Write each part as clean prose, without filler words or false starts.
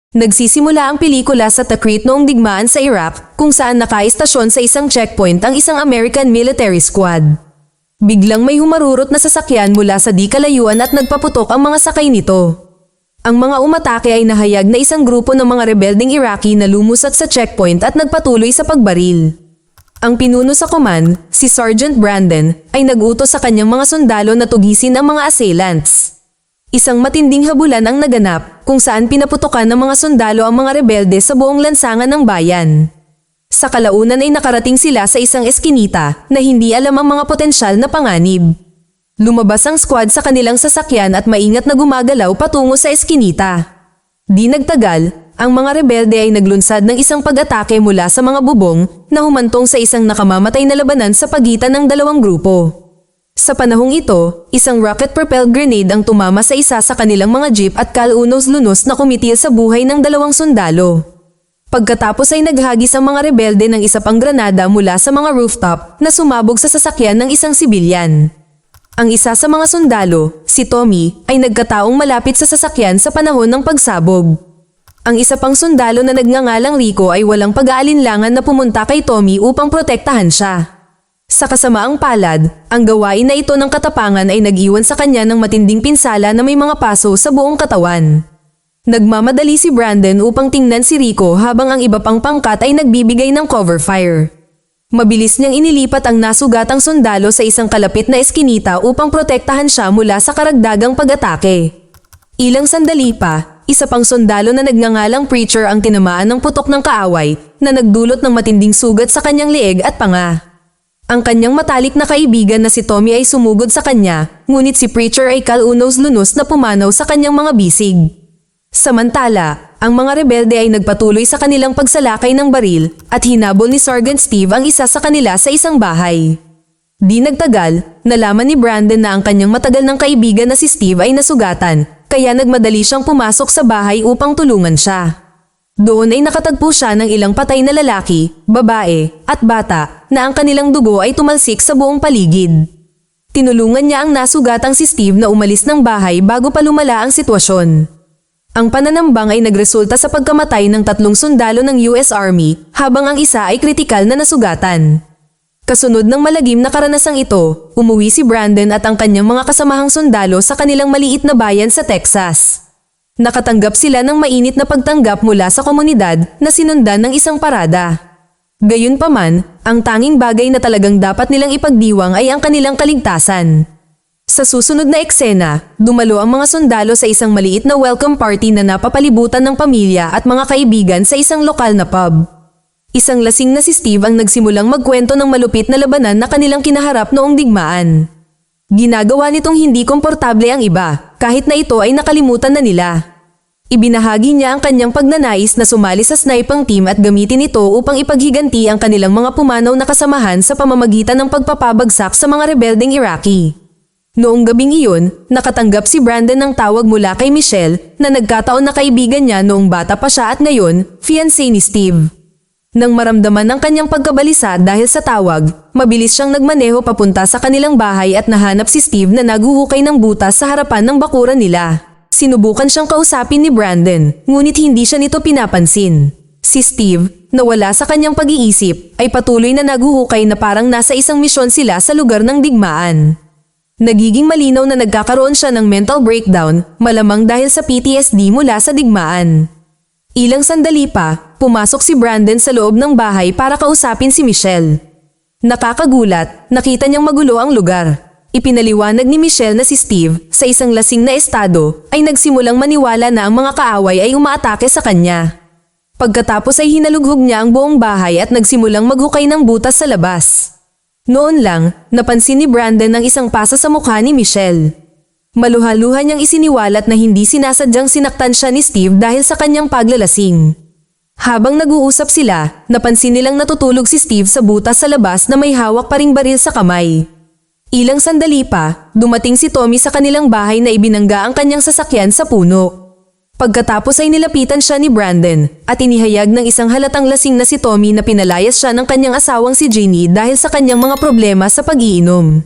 Nagsisimula ang pelikula sa Tikrit noong digmaan sa Iraq, kung saan nakaistasyon sa isang checkpoint ang isang American military squad. Biglang may humarurot na sasakyan mula sa di kalayuan at nagpaputok ang mga sakay nito. Ang mga umatake ay nahayag na isang grupo ng mga rebelding Iraqi na lumusat sa checkpoint at nagpatuloy sa pagbaril. Ang pinuno sa command, si Sergeant Brandon, ay nag-utos sa kanyang mga sundalo na tugisin ang mga assailants. Isang matinding habulan ang naganap, kung saan pinaputokan ng mga sundalo ang mga rebelde sa buong lansangan ng bayan. Sa kalaunan ay nakarating sila sa isang eskinita na hindi alam ang mga potensyal na panganib. Lumabas ang squad sa kanilang sasakyan at maingat na gumagalaw patungo sa eskinita. Di nagtagal, ang mga rebelde ay naglunsad ng isang pag-atake mula sa mga bubong na humantong sa isang nakamamatay na labanan sa pagitan ng dalawang grupo. Sa panahong ito, isang rocket-propelled grenade ang tumama sa isa sa kanilang mga jeep at kalunos-lunos na kumitil sa buhay ng dalawang sundalo. Pagkatapos ay naghagis ang mga rebelde ng isa pang granada mula sa mga rooftop na sumabog sa sasakyan ng isang sibilyan. Ang isa sa mga sundalo, si Tommy, ay nagkataong malapit sa sasakyan sa panahon ng pagsabog. Ang isa pang sundalo na nagngangalang Rico ay walang pag-aalinlangan na pumunta kay Tommy upang protektahan siya. Sa kasamaang palad, ang gawain na ito ng katapangan ay nag-iwan sa kanya ng matinding pinsala na may mga paso sa buong katawan. Nagmamadali si Brandon upang tingnan si Rico habang ang iba pang pangkat ay nagbibigay ng cover fire. Mabilis niyang inilipat ang nasugatang sundalo sa isang kalapit na eskinita upang protektahan siya mula sa karagdagang pag-atake. Ilang sandali pa, isa pang sundalo na nagngangalang Preacher ang tinamaan ng putok ng kaaway na nagdulot ng matinding sugat sa kanyang leeg at panga. Ang kanyang matalik na kaibigan na si Tommy ay sumugod sa kanya, ngunit si Preacher ay kalunos-lunos na pumanaw sa kanyang mga bisig. Samantala, ang mga rebelde ay nagpatuloy sa kanilang pagsalakay ng baril at hinabol ni Sergeant Steve ang isa sa kanila sa isang bahay. Di nagtagal, nalaman ni Brandon na ang kanyang matagal ng kaibigan na si Steve ay nasugatan, kaya nagmadali siyang pumasok sa bahay upang tulungan siya. Doon ay nakatagpo siya ng ilang patay na lalaki, babae, at bata na ang kanilang dugo ay tumalsik sa buong paligid. Tinulungan niya ang nasugatang si Steve na umalis ng bahay bago pa lumala ang sitwasyon. Ang pananambang ay nagresulta sa pagkamatay ng 3 sundalo ng US Army habang ang isa ay kritikal na nasugatan. Kasunod ng malagim na karanasang ito, umuwi si Brandon at ang kanyang mga kasamahang sundalo sa kanilang maliit na bayan sa Texas. Nakatanggap sila ng mainit na pagtanggap mula sa komunidad na sinundan ng isang parada. Gayunpaman, ang tanging bagay na talagang dapat nilang ipagdiwang ay ang kanilang kaligtasan. Sa susunod na eksena, dumalo ang mga sundalo sa isang maliit na welcome party na napapalibutan ng pamilya at mga kaibigan sa isang lokal na pub. Isang lasing na si Steve ang nagsimulang magkwento ng malupit na labanan na kanilang kinaharap noong digmaan. Ginagawa nitong hindi komportable ang iba, kahit na ito ay nakalimutan na nila. Ibinahagi niya ang kanyang pagnanais na sumali sa sniping team at gamitin ito upang ipaghiganti ang kanilang mga pumanaw na kasamahan sa pamamagitan ng pagpapabagsak sa mga rebelding Iraqi. Noong gabing iyon, nakatanggap si Brandon ng tawag mula kay Michelle na nagkataon na kaibigan niya noong bata pa siya at ngayon, fiancé ni Steve. Nang maramdaman ang kanyang pagkabalisa dahil sa tawag, mabilis siyang nagmaneho papunta sa kanilang bahay at nahanap si Steve na naguhukay ng butas sa harapan ng bakuran nila. Sinubukan siyang kausapin ni Brandon, ngunit hindi siya nito pinapansin. Si Steve, na wala sa kanyang pag-iisip, ay patuloy na naguhukay na parang nasa isang misyon sila sa lugar ng digmaan. Nagiging malinaw na nagkakaroon siya ng mental breakdown, malamang dahil sa PTSD mula sa digmaan. Ilang sandali pa, pumasok si Brandon sa loob ng bahay para kausapin si Michelle. Nakakagulat, nakita niyang magulo ang lugar. Ipinaliwanag ni Michelle na si Steve, sa isang lasing na estado, ay nagsimulang maniwala na ang mga kaaway ay umaatake sa kanya. Pagkatapos ay hinalughog niya ang buong bahay at nagsimulang maghukay ng butas sa labas. Noon lang, napansin ni Brandon ang isang pasa sa mukha ni Michelle. Maluha-luha niyang isiniwalat na hindi sinasadyang sinaktan siya ni Steve dahil sa kanyang paglalasing. Habang nag-uusap sila, napansin nilang natutulog si Steve sa butas sa labas na may hawak pa ring baril sa kamay. Ilang sandali pa, dumating si Tommy sa kanilang bahay na ibinangga ang kanyang sasakyan sa puno. Pagkatapos ay nilapitan siya ni Brandon at inihayag ng isang halatang lasing na si Tommy na pinalayas siya ng kanyang asawang si Jeannie dahil sa kanyang mga problema sa pag-iinom.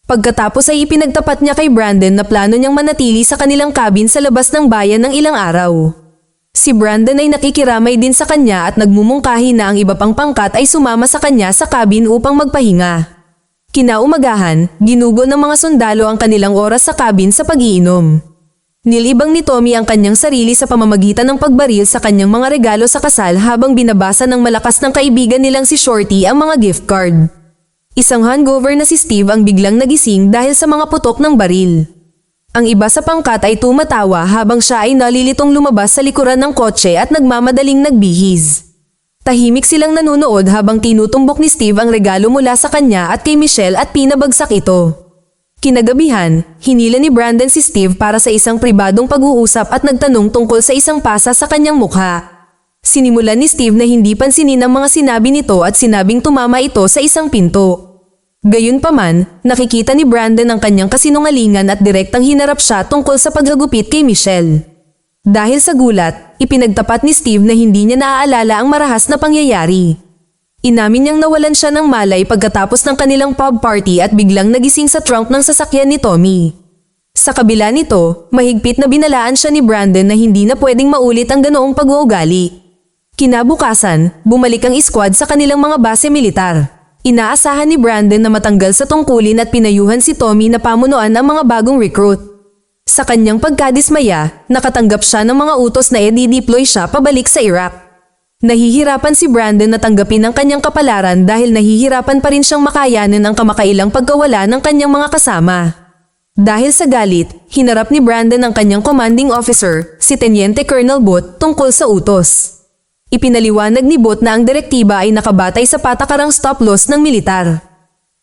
Pagkatapos ay ipinagtapat niya kay Brandon na plano niyang manatili sa kanilang cabin sa labas ng bayan ng ilang araw. Si Brandon ay nakikiramay din sa kanya at nagmumungkahi na ang iba pang pangkat ay sumama sa kanya sa cabin upang magpahinga. Kinaumagahan, ginugo ng mga sundalo ang kanilang oras sa cabin sa pag-iinom. Nilibang ni Tommy ang kanyang sarili sa pamamagitan ng pagbaril sa kanyang mga regalo sa kasal habang binabasa ng malakas ng kaibigan nilang si Shorty ang mga gift card. Isang hangover na si Steve ang biglang nagising dahil sa mga putok ng baril. Ang iba sa pangkat ay tumatawa habang siya ay nalilitong lumabas sa likuran ng kotse at nagmamadaling nagbihis. Tahimik silang nanonood habang tinutumbok ni Steve ang regalo mula sa kanya at kay Michelle at pinabagsak ito. Kinagabihan, hinila ni Brandon si Steve para sa isang pribadong pag-uusap at nagtanong tungkol sa isang pasa sa kanyang mukha. Sinimulan ni Steve na hindi pansinin ang mga sinabi nito at sinabing tumama ito sa isang pinto. Gayunpaman, nakikita ni Brandon ang kanyang kasinungalingan at direktang hinarap siya tungkol sa paghagupit kay Michelle. Dahil sa gulat, ipinagtapat ni Steve na hindi niya naaalala ang marahas na pangyayari. Inamin niyang nawalan siya ng malay pagkatapos ng kanilang pub party at biglang nagising sa trunk ng sasakyan ni Tommy. Sa kabila nito, mahigpit na binalaan siya ni Brandon na hindi na pwedeng maulit ang ganoong pag-uugali. Kinabukasan, bumalik ang squad sa kanilang mga base militar. Inaasahan ni Brandon na matanggal sa tungkulin at pinayuhan si Tommy na pamunuan ang mga bagong recruit. Sa kanyang pagkadismaya, nakatanggap siya ng mga utos na i-deploy siya pabalik sa Iraq. Nahihirapan si Brandon na tanggapin ang kanyang kapalaran dahil nahihirapan pa rin siyang makayanan ang kamakailang pagkawala ng kanyang mga kasama. Dahil sa galit, hinarap ni Brandon ang kanyang commanding officer, si Teniente Colonel Booth, tungkol sa utos. Ipinaliwanag ni Booth na ang direktiba ay nakabatay sa patakarang stop-loss ng militar.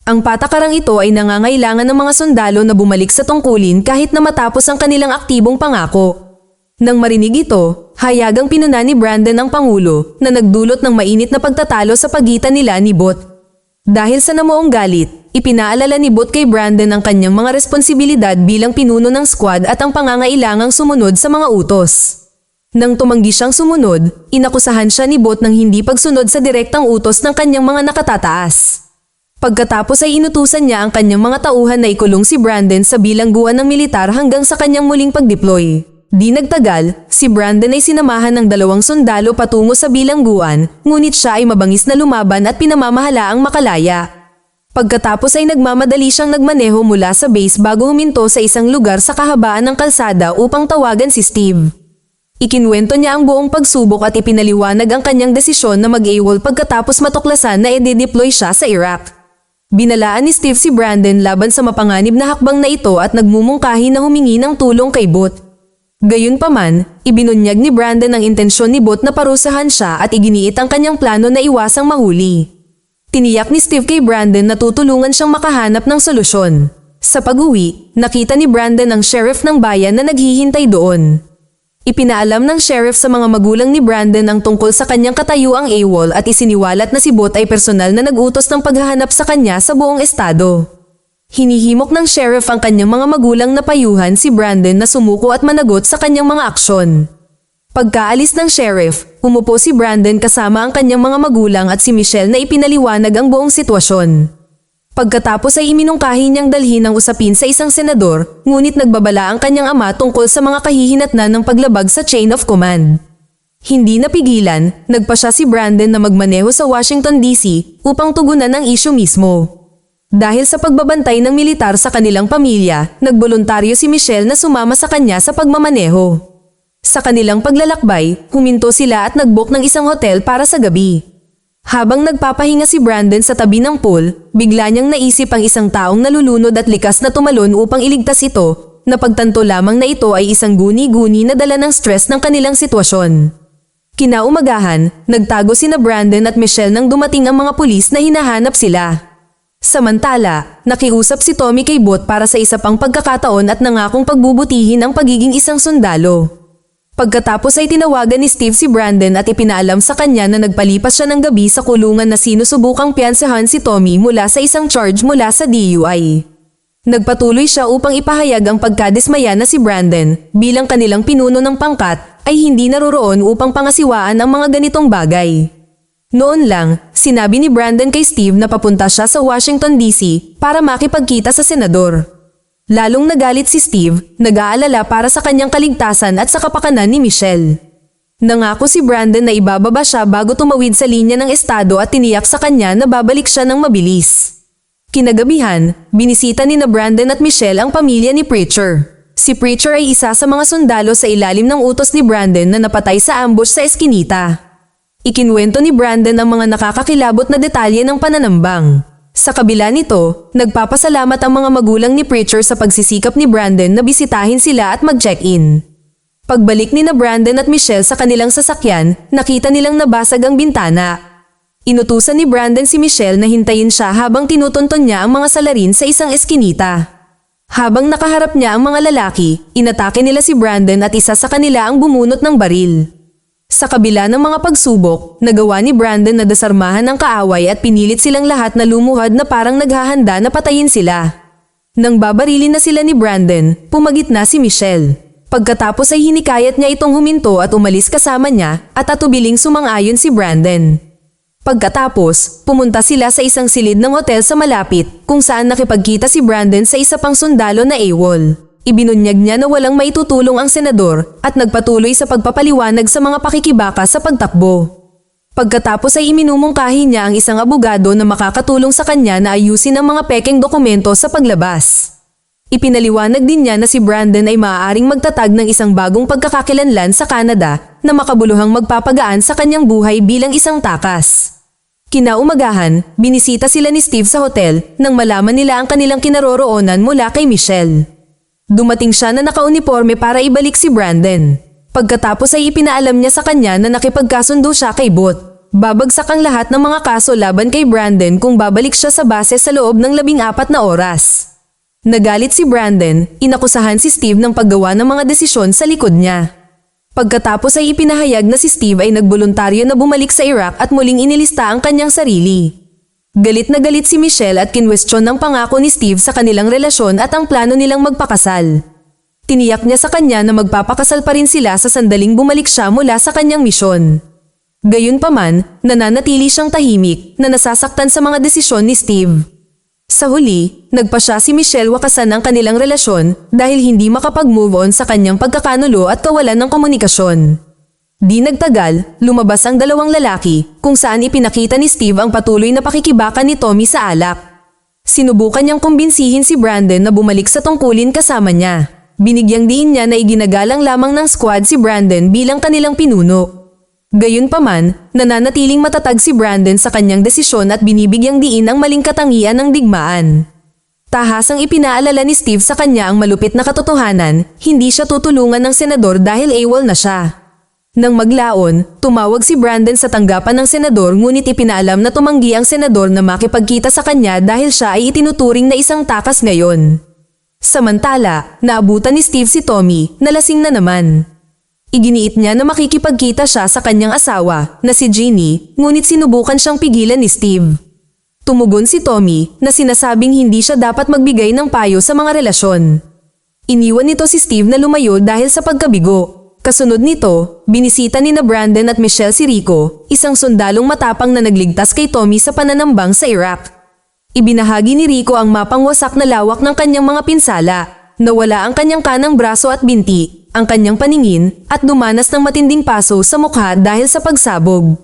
Ang patakarang ito ay nangangailangan ng mga sundalo na bumalik sa tungkulin kahit na matapos ang kanilang aktibong pangako. Nang marinig ito, hayagang pinuna ni Brandon ang Pangulo na nagdulot ng mainit na pagtatalo sa pagitan nila ni Booth. Dahil sa namuong galit, ipinaalala ni Booth kay Brandon ang kanyang mga responsibilidad bilang pinuno ng squad at ang pangangailangang sumunod sa mga utos. Nang tumanggi siyang sumunod, inakusahan siya ni Booth ng hindi pagsunod sa direktang utos ng kanyang mga nakatataas. Pagkatapos ay inutusan niya ang kanyang mga tauhan na ikulong si Brandon sa bilangguan ng militar hanggang sa kanyang muling pag-deploy. Di nagtagal, si Brandon ay sinamahan ng 2 sundalo patungo sa bilangguan, ngunit siya ay mabangis na lumaban at pinamamahalaang makalaya. Pagkatapos ay nagmamadali siyang nagmaneho mula sa base bago huminto sa isang lugar sa kahabaan ng kalsada upang tawagan si Steve. Ikinwento niya ang buong pagsubok at ipinaliwanag ang kanyang desisyon na mag-AWOL pagkatapos matuklasan na i-deploy siya sa Iraq. Binalaan ni Steve si Brandon laban sa mapanganib na hakbang na ito at nagmumungkahi na humingi ng tulong kay Booth. Gayunpaman, ibinunyag ni Brandon ang intensyon ni Booth na parusahan siya at iginiit ang kanyang plano na iwasang mahuli. Tiniyak ni Steve kay Brandon na tutulungan siyang makahanap ng solusyon. Sa pag-uwi, nakita ni Brandon ang sheriff ng bayan na naghihintay doon. Ipinaalam ng sheriff sa mga magulang ni Brandon ang tungkol sa kanyang katayuang AWOL at isiniwalat na si Booth ay personal na nag-utos ng paghahanap sa kanya sa buong estado. Hinihimok ng sheriff ang kanyang mga magulang na payuhan si Brandon na sumuko at managot sa kanyang mga aksyon. Pagkaalis ng sheriff, umupo si Brandon kasama ang kanyang mga magulang at si Michelle na ipinaliwanag ang buong sitwasyon. Pagkatapos ay iminungkahi niyang dalhin ang usapin sa isang senador, ngunit nagbabala ang kanyang ama tungkol sa mga kahihinatnan ng paglabag sa chain of command. Hindi napigilan, nagpa siya si Brandon na magmaneho sa Washington DC upang tugunan ang isyu mismo. Dahil sa pagbabantay ng militar sa kanilang pamilya, nagboluntaryo si Michelle na sumama sa kanya sa pagmamaneho. Sa kanilang paglalakbay, huminto sila at nag-book ng isang hotel para sa gabi. Habang nagpapahinga si Brandon sa tabi ng pool, bigla niyang naisip ang isang taong nalulunod at likas na tumalon upang iligtas ito, na pagtanto lamang na ito ay isang guni-guni na dala ng stress ng kanilang sitwasyon. Kinaumagahan, nagtago sina Brandon at Michelle nang dumating ang mga pulis na hinahanap sila. Samantala, nakiusap si Tommy kay Booth para sa isa pang pagkakataon at nangakong pagbubutihin ang pagiging isang sundalo. Pagkatapos ay tinawagan ni Steve si Brandon at ipinaalam sa kanya na nagpalipas siya ng gabi sa kulungan na sinusubukang piyansahan si Tommy mula sa isang charge mula sa DUI. Nagpatuloy siya upang ipahayag ang pagkadismaya na si Brandon bilang kanilang pinuno ng pangkat ay hindi naroroon upang pangasiwaan ang mga ganitong bagay. Noon lang, sinabi ni Brandon kay Steve na papunta siya sa Washington DC para makipagkita sa senador. Lalong nagalit si Steve, nag-aalala para sa kanyang kaligtasan at sa kapakanan ni Michelle. Nangako si Brandon na ibababa siya bago tumawid sa linya ng estado at tiniyak sa kanya na babalik siya ng mabilis. Kinagabihan, binisita ni Brandon at Michelle ang pamilya ni Preacher. Si Preacher ay isa sa mga sundalo sa ilalim ng utos ni Brandon na napatay sa ambush sa eskinita. Ikinwento ni Brandon ang mga nakakakilabot na detalye ng pananambang. Sa kabila nito, nagpapasalamat ang mga magulang ni Preacher sa pagsisikap ni Brandon na bisitahin sila at mag-check-in. Pagbalik ni Brandon at Michelle sa kanilang sasakyan, nakita nilang nabasag ang bintana. Inutusan ni Brandon si Michelle na hintayin siya habang tinutunton niya ang mga salarin sa isang eskinita. Habang nakaharap niya ang mga lalaki, inatake nila si Brandon at isa sa kanila ang bumunot ng baril. Sa kabila ng mga pagsubok, nagawa ni Brandon na desarmahan ang kaaway at pinilit silang lahat na lumuhad na parang naghahanda na patayin sila. Nang babarilin na sila ni Brandon, pumagitna si Michelle. Pagkatapos ay hinikayat niya itong huminto at umalis kasama niya at atubiling sumang-ayon si Brandon. Pagkatapos, pumunta sila sa isang silid ng hotel sa malapit kung saan nakipagkita si Brandon sa isa pang sundalo na AWOL. Ibinunyag niya na walang maitutulong ang senador at nagpatuloy sa pagpapaliwanag sa mga pakikibaka sa pagtakbo. Pagkatapos ay iminumungkahi niya ang isang abogado na makakatulong sa kanya na ayusin ang mga pekeng dokumento sa paglabas. Ipinaliwanag din niya na si Brandon ay maaaring magtatag ng isang bagong pagkakakilanlan sa Canada na makabuluhang magpapagaan sa kanyang buhay bilang isang takas. Kinaumagahan, binisita sila ni Steve sa hotel nang malaman nila ang kanilang kinaroroonan mula kay Michelle. Dumating siya na nakauniporme para ibalik si Brandon. Pagkatapos ay ipinaalam niya sa kanya na nakipagkasundo siya kay Booth. Babagsak ang lahat ng mga kaso laban kay Brandon kung babalik siya sa base sa loob ng 14 na oras. Nagalit si Brandon, inakusahan si Steve ng paggawa ng mga desisyon sa likod niya. Pagkatapos ay ipinahayag na si Steve ay nagboluntaryo na bumalik sa Iraq at muling inilista ang kanyang sarili. Galit na galit si Michelle at kinwestiyon ng pangako ni Steve sa kanilang relasyon at ang plano nilang magpakasal. Tiniyak niya sa kanya na magpapakasal pa rin sila sa sandaling bumalik siya mula sa kanyang misyon. Gayunpaman, nananatili siyang tahimik na nasasaktan sa mga desisyon ni Steve. Sa huli, nagpasya si Michelle wakasan ang kanilang relasyon dahil hindi makapag-move on sa kanyang pagkakanulo at kawalan ng komunikasyon. Di nagtagal, lumabas ang dalawang lalaki kung saan ipinakita ni Steve ang patuloy na pakikibaka ni Tommy sa alak. Sinubukan niyang kumbinsihin si Brandon na bumalik sa tungkulin kasama niya. Binigyang diin niya na iginagalang lamang ng squad si Brandon bilang kanilang pinuno. Gayunpaman, nananatiling matatag si Brandon sa kanyang desisyon at binibigyang diin ang maling katangian ng digmaan. Tahasang ipinaalala ni Steve sa kanya ang malupit na katotohanan, hindi siya tutulungan ng senador dahil AWOL na siya. Nang maglaon, tumawag si Brandon sa tanggapan ng senador ngunit ipinaalam na tumanggi ang senador na makipagkita sa kanya dahil siya ay itinuturing na isang takas ngayon. Samantala, naabutan ni Steve si Tommy, na lasing na naman. Iginiit niya na makikipagkita siya sa kanyang asawa na si Jeannie, ngunit sinubukan siyang pigilan ni Steve. Tumugon si Tommy na sinasabing hindi siya dapat magbigay ng payo sa mga relasyon. Iniwan nito si Steve na lumayo dahil sa pagkabigo. Kasunod nito, binisita ni Brandon at Michelle si Rico, isang sundalong matapang na nagligtas kay Tommy sa pananambang sa Iraq. Ibinahagi ni Rico ang mapang wasak na lawak ng kanyang mga pinsala, nawala ang kanyang kanang braso at binti, ang kanyang paningin, at dumanas ng matinding paso sa mukha dahil sa pagsabog.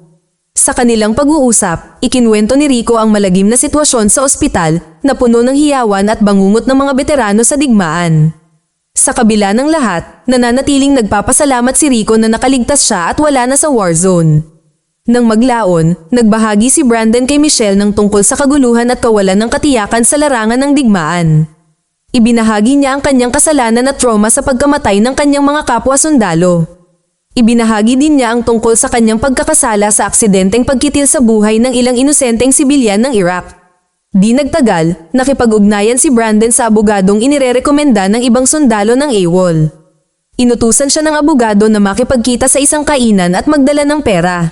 Sa kanilang pag-uusap, ikinwento ni Rico ang malagim na sitwasyon sa ospital na puno ng hiyawan at bangungot ng mga veterano sa digmaan. Sa kabila ng lahat, nananatiling nagpapasalamat si Rico na nakaligtas siya at wala na sa war zone. Nang maglaon, nagbahagi si Brandon kay Michelle ng tungkol sa kaguluhan at kawalan ng katiyakan sa larangan ng digmaan. Ibinahagi niya ang kanyang kasalanan at trauma sa pagkamatay ng kanyang mga kapwa-sundalo. Ibinahagi din niya ang tungkol sa kanyang pagkakasala sa aksidenteng pagkitil sa buhay ng ilang inosenteng sibilyan ng Iraq. Di nagtagal, nakipag-ugnayan si Brandon sa abogadong inirerekomenda ng ibang sundalo ng AWOL. Inutusan siya ng abogado na makipagkita sa isang kainan at magdala ng pera.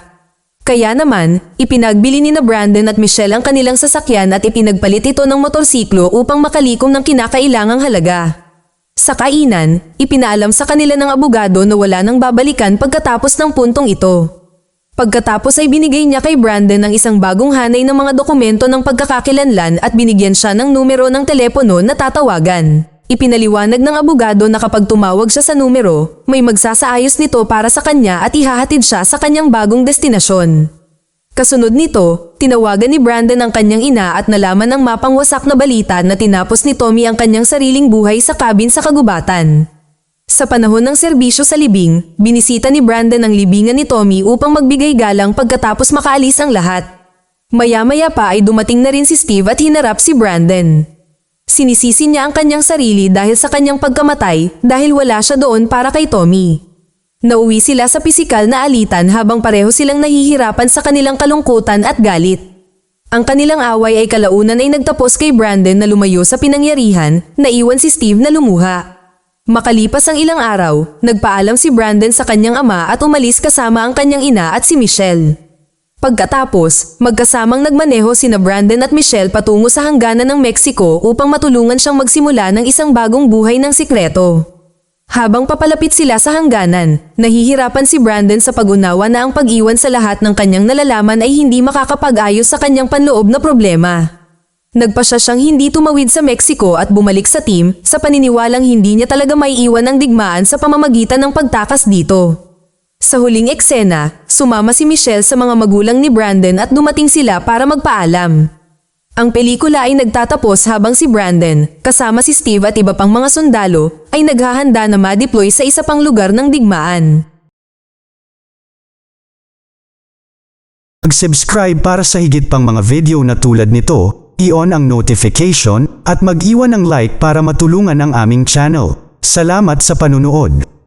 Kaya naman, ipinagbili ni Brandon at Michelle ang kanilang sasakyan at ipinagpalit ito ng motorsiklo upang makalikom ng kinakailangang halaga. Sa kainan, ipinaalam sa kanila ng abogado na wala nang babalikan pagkatapos ng puntong ito. Pagkatapos ay binigay niya kay Brandon ang isang bagong hanay ng mga dokumento ng pagkakakilanlan at binigyan siya ng numero ng telepono na tatawagan. Ipinaliwanag ng abogado na kapag tumawag siya sa numero, may magsasaayos nito para sa kanya at ihahatid siya sa kanyang bagong destinasyon. Kasunod nito, tinawagan ni Brandon ang kanyang ina at nalaman ng mapangwasak na balita na tinapos ni Tommy ang kanyang sariling buhay sa kabin sa kagubatan. Sa panahon ng serbisyo sa libing, binisita ni Brandon ang libingan ni Tommy upang magbigay galang pagkatapos makaalis ang lahat. Maya-maya pa ay dumating na rin si Steve at hinarap si Brandon. Sinisisi niya ang kanyang sarili dahil sa kanyang pagkamatay dahil wala siya doon para kay Tommy. Nauwi sila sa pisikal na alitan habang pareho silang nahihirapan sa kanilang kalungkutan at galit. Ang kanilang away ay kalaunan ay nagtapos kay Brandon na lumayo sa pinangyarihan, naiwan si Steve na lumuha. Makalipas ang ilang araw, nagpaalam si Brandon sa kanyang ama at umalis kasama ang kanyang ina at si Michelle. Pagkatapos, magkasamang nagmaneho sina Brandon at Michelle patungo sa hangganan ng Mexico upang matulungan siyang magsimula ng isang bagong buhay ng sikreto. Habang papalapit sila sa hangganan, nahihirapan si Brandon sa pag-unawa na ang pag-iwan sa lahat ng kanyang nalalaman ay hindi makakapag-ayos sa kanyang panloob na problema. Nagpasya siyang hindi tumawid sa Mexico at bumalik sa team sa paniniwalang hindi niya talaga maiiwan ang digmaan sa pamamagitan ng pagtakas dito. Sa huling eksena, sumama si Michelle sa mga magulang ni Brandon at dumating sila para magpaalam. Ang pelikula ay nagtatapos habang si Brandon, kasama si Steve at iba pang mga sundalo, ay naghahanda na ma-deploy sa isa pang lugar ng digmaan. Mag-subscribe para sa higit pang mga video na tulad nito, i-on ang notification, at mag-iwan ng like para matulungan ang aming channel. Salamat sa panunood.